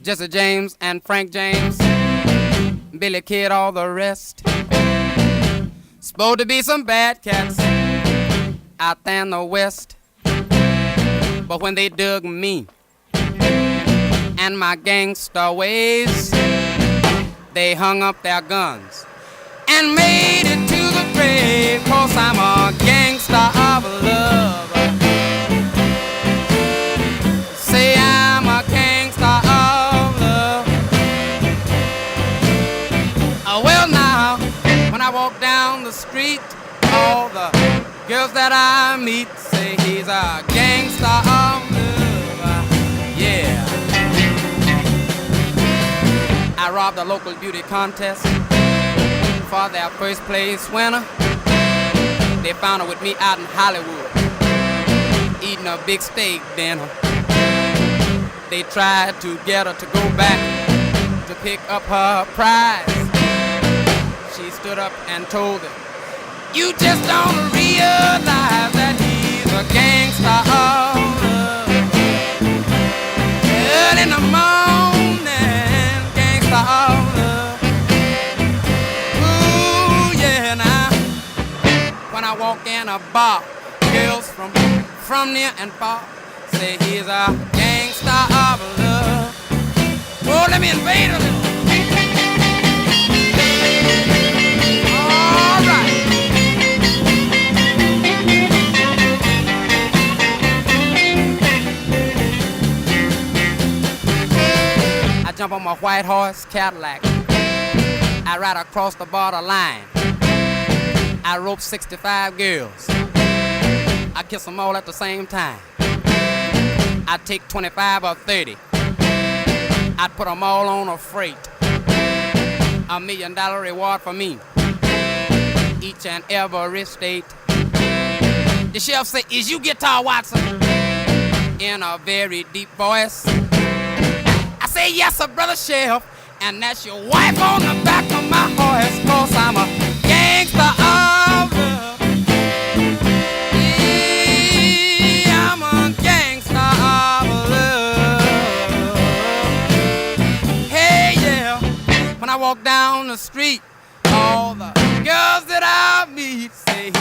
Jesse James and Frank James, Billy Kid, all the rest. Supposed to be some bad cats out there in the West. But when they dug me and my gangster ways, they hung up their guns and made it to the grave. 'Cause I'm a gangster of love. Say I'm a gangster of love. Well now, when I walk down the street, all the girls that I meet say he's a gangster of love. Yeah. I robbed a local beauty contest for their first place winner. They found her with me out in Hollywood, eating a big steak dinner. They tried to get her to go back to pick up her prize. She stood up and told them, "You just don't realize that he's a gangster of love." Early in the morning, gangster of love. Ooh, yeah, now. When I walk in a bar, girls from near and far say he's a gangster of love. Oh, let me invade a little. All right. I jump on my white horse Cadillac. I ride across the borderline. I rope 65 girls. I kiss them all at the same time. I take 25 or 30. I'd put them all on a freight. $1 million reward for me, each and every state. The sheriff say, "Is you Guitar Watson?" In a very deep voice. I say, "Yes, sir, brother sheriff, and that's your wife on the back of my horse." 'Cause I'm a gangster of love. Yeah, I'm a gangster of love. Hey, yeah, when I walk down the street, all the girls that I meet say